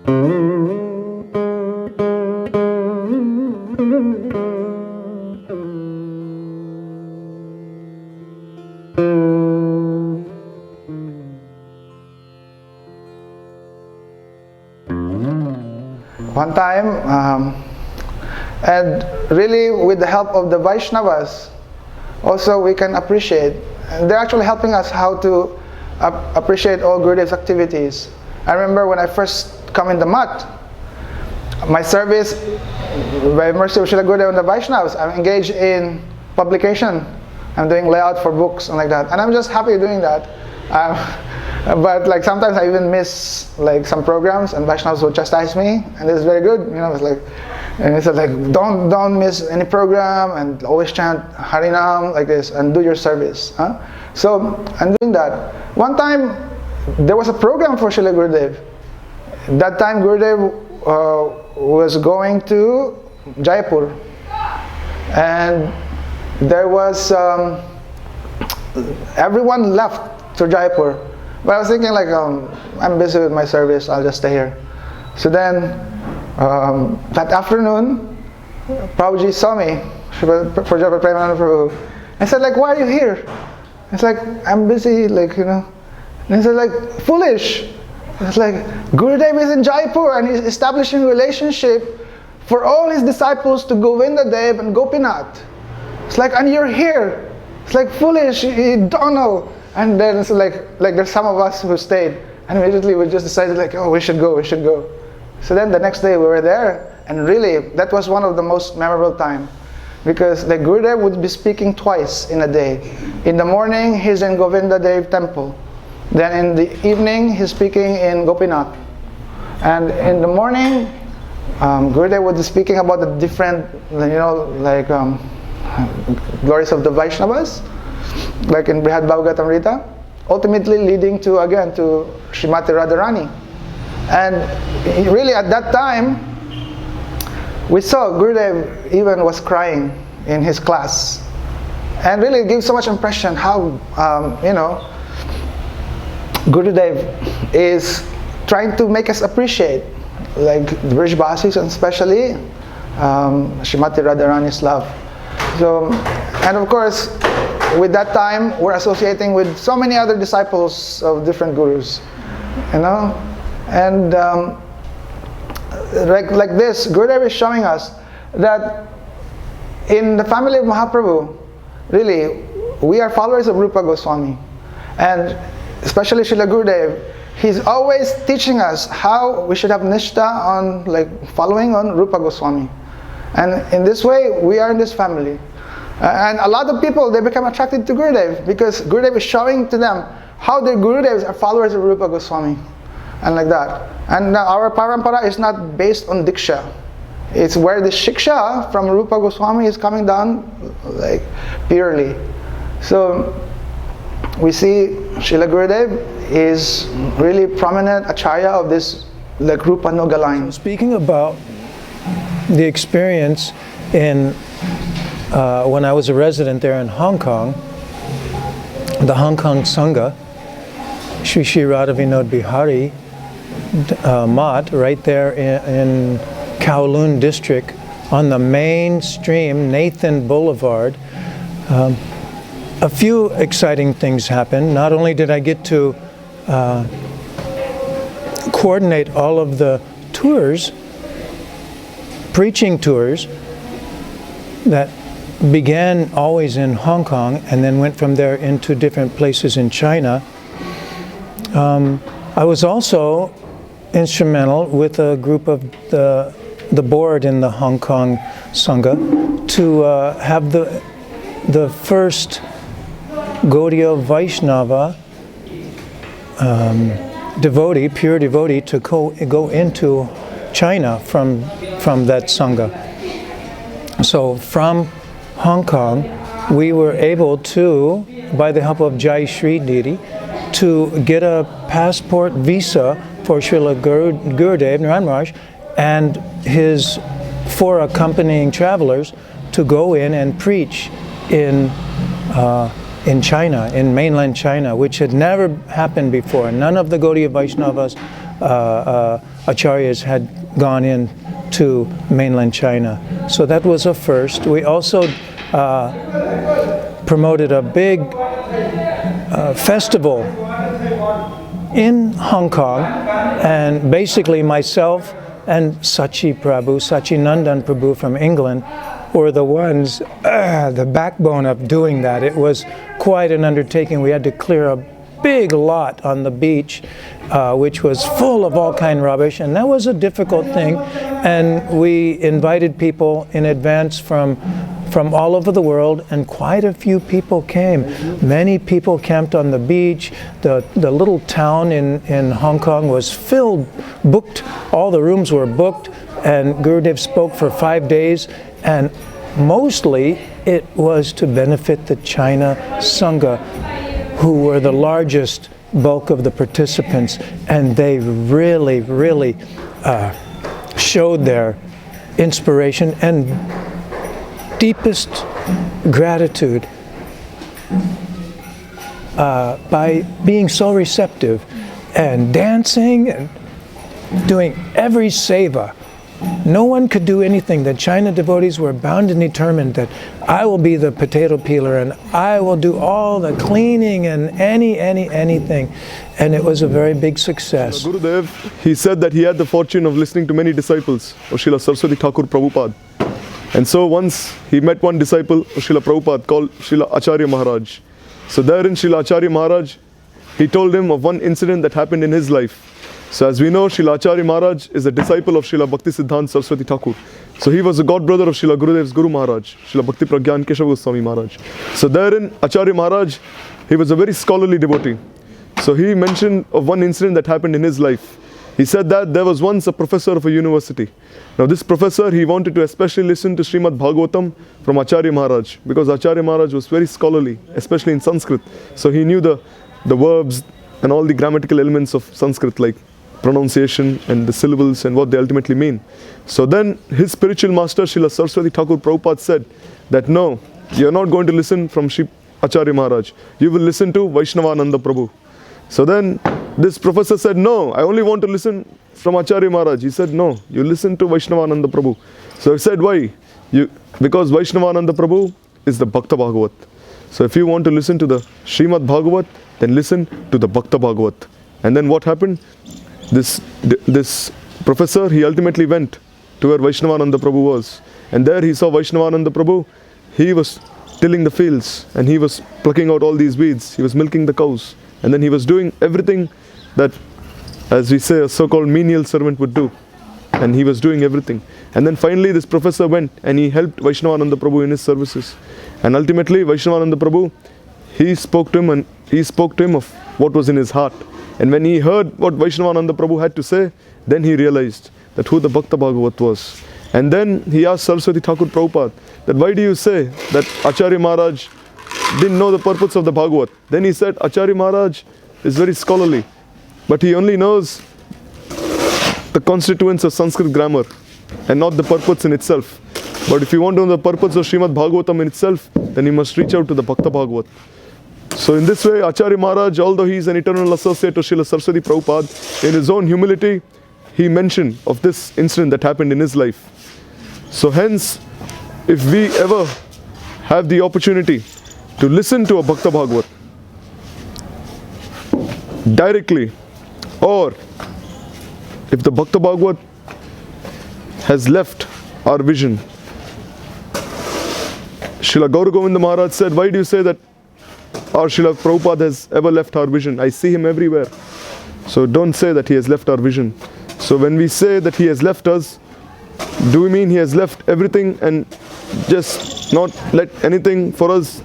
One time, and really with the help of the Vaishnavas, also we can appreciate, and they're actually helping us how to appreciate all Gurudev's activities. I remember when I first come in the mat, my service, by mercy of Srila Gurudeva and the Vaishnavas, I'm engaged in publication. I'm doing layout for books and like that, and I'm just happy doing that. But like sometimes I even miss like some programs, and Vaishnavas will chastise me, and it's very good, you know. It's like, and it's like don't miss any program, and always chant Harinam like this, and do your service. Huh? So I'm doing that. One time there was a program for Srila Gurudev. That time Gurudev was going to Jaipur, and there was everyone left to Jaipur. But I was thinking like, I'm busy with my service, I'll just stay here. So then, that afternoon, Prabhuji saw me, Prabhu. I said like, why are you here? It's like, I'm busy, like, you know. And he said like, foolish. It's like, Gurudev is in Jaipur and he's establishing a relationship for all his disciples to Govinda Dev and Gopinath. It's like, and you're here. It's like, foolish, you don't know. And then it's like there's some of us who stayed, and immediately we just decided like, oh, we should go. So then the next day we were there, and really that was one of the most memorable time, because the Gurudev would be speaking twice in a day. In the morning he's in Govinda Dev temple, then in the evening he's speaking in Gopinath, and in the morning Gurudev would be speaking about the different, you know, like glories of the Vaishnavas, like in Brihad Bhagavatamrita, ultimately leading to again to Srimati Radharani. And really at that time we saw Gurudev even was crying in his class, and really it gives so much impression how you know, Gurudev is trying to make us appreciate like the Brijbasis, and especially Srimati Radharani's love. So, and of course with that time we're associating with so many other disciples of different gurus, you know. And like this, Gurudev is showing us that in the family of Mahaprabhu, really we are followers of Rupa Goswami, and especially Srila Gurudev, he's always teaching us how we should have nishtha on like following on Rupa Goswami. And in this way we are in this family. And a lot of people, they become attracted to Gurudev because Gurudev is showing to them how their Gurudevs are followers of Rupa Goswami, and like that. And our parampara is not based on diksha. It's where the shiksha from Rupa Goswami is coming down like purely. So we see Srila Gurudev is really prominent acharya of this like rupanuga line. So speaking about the experience in when I was a resident there in Hong Kong, the Hong Kong Sangha, Shri Radha Vinod Bihari Mat, right there in Kowloon district on the mainstream Nathan Boulevard. A few exciting things happened. Not only did I get to coordinate all of the tours, preaching tours, that began always in Hong Kong and then went from there into different places in China. I was also instrumental with a group of the board in the Hong Kong Sangha to have the first Gaudiya Vaishnava devotee, pure devotee, to go into China from that Sangha. So from Hong Kong, we were able to, by the help of Jai Shri Didi, to get a passport visa for Srila Gurudev Narayana Maharaj and his 4 accompanying travelers to go in and preach in China, in mainland China, which had never happened before. None of the Gaudiya Vaishnavas acaryas had gone in to mainland China. So that was a first. We also promoted a big festival in Hong Kong, and basically myself and Sachinandan Prabhu from England were the ones, the backbone of doing that. It was quite an undertaking. We had to clear a big lot on the beach, which was full of all kind of rubbish, and that was a difficult thing. And we invited people in advance from all over the world, and quite a few people came. Many people camped on the beach. The little town in Hong Kong was filled, booked. All the rooms were booked, and Gurudev spoke for 5 days, and mostly it was to benefit the China Sangha, who were the largest bulk of the participants, and they really, really showed their inspiration and deepest gratitude by being so receptive and dancing and doing every seva. No one could do anything. The China devotees were bound and determined that I will be the potato peeler and I will do all the cleaning and anything. And it was a very big success. Gurudev, he said that he had the fortune of listening to many disciples of Srila Saraswati Thakur Prabhupada. And so once he met one disciple of Srila Prabhupada called Srila Acharya Maharaj. So there in Srila Acharya Maharaj, he told him of one incident that happened in his life. So as we know, Srila Acharya Maharaj is a disciple of Srila Bhakti Siddhanta Saraswati Thakur. So he was a god brother of Srila Gurudev's Guru Maharaj, Srila Bhakti Pragyan Keshav Goswami Maharaj. So therein, Acharya Maharaj, he was a very scholarly devotee. So he mentioned of one incident that happened in his life. He said that there was once a professor of a university. Now this professor, he wanted to especially listen to Srimad Bhagavatam from Acharya Maharaj, because Acharya Maharaj was very scholarly, especially in Sanskrit. So he knew the verbs and all the grammatical elements of Sanskrit, like pronunciation and the syllables and what they ultimately mean. So then his spiritual master Srila Saraswati Thakur Prabhupada said that no, you are not going to listen from Acharya Maharaj. You will listen to Vaishnavananda Prabhu. So then this professor said, no, I only want to listen from Acharya Maharaj. He said, no, you listen to Vaishnavananda Prabhu. So I said, why? Because Vaishnavananda Prabhu is the Bhakta Bhagavat. So if you want to listen to the Srimad Bhagavat, then listen to the Bhakta Bhagavat. And then what happened? This professor, he ultimately went to where Vaishnavananda Prabhu was. And there he saw Vaishnavananda Prabhu. He was tilling the fields and he was plucking out all these weeds. He was milking the cows. And then he was doing everything that, as we say, a so-called menial servant would do. And he was doing everything. And then finally this professor went and he helped Vaishnavananda Prabhu in his services. And ultimately Vaishnavananda Prabhu, he spoke to him of what was in his heart. And when he heard what Vaishnavananda Prabhu had to say, then he realized that who the Bhakta Bhagavat was. And then he asked Saraswati Thakur Prabhupada that why do you say that Acharya Maharaj didn't know the purpose of the Bhagavat? Then he said, Acharya Maharaj is very scholarly, but he only knows the constituents of Sanskrit grammar and not the purpose in itself. But if you want to know the purpose of Srimad Bhagavatam in itself, then you must reach out to the Bhakta Bhagavat. So in this way, Acharya Maharaj, although he is an eternal associate of Srila Saraswati Prabhupada, in his own humility, he mentioned of this incident that happened in his life. So hence, if we ever have the opportunity to listen to a Bhakta Bhagavat directly, or if the Bhakta Bhagavat has left our vision, Srila Gaura Govinda Maharaj said, why do you say that our Srila Prabhupada has ever left our vision? I see him everywhere. So don't say that he has left our vision. So when we say that he has left us, do we mean he has left everything and just not let anything for us,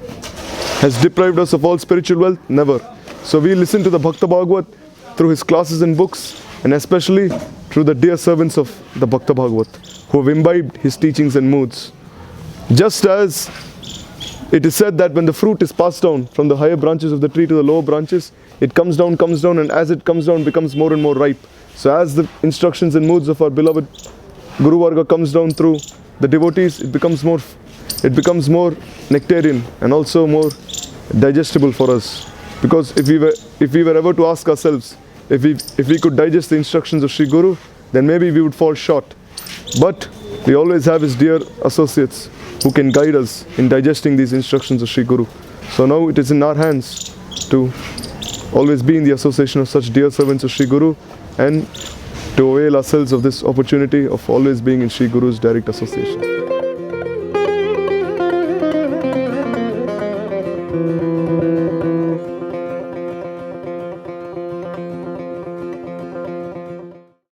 has deprived us of all spiritual wealth? Never. So we listen to the Bhakta Bhagavat through his classes and books, and especially through the dear servants of the Bhakta Bhagavat who have imbibed his teachings and moods. Just as it is said that when the fruit is passed down from the higher branches of the tree to the lower branches, it comes down, and as it comes down, becomes more and more ripe. So as the instructions and moods of our beloved Guru Varga comes down through the devotees, it becomes more nectarian and also more digestible for us. Because if we were ever to ask ourselves if we could digest the instructions of Śrī Guru, then maybe we would fall short. But we always have his dear associates who can guide us in digesting these instructions of Śrī Guru. So now it is in our hands to always be in the association of such dear servants of Śrī Guru and to avail ourselves of this opportunity of always being in Śrī Guru's direct association.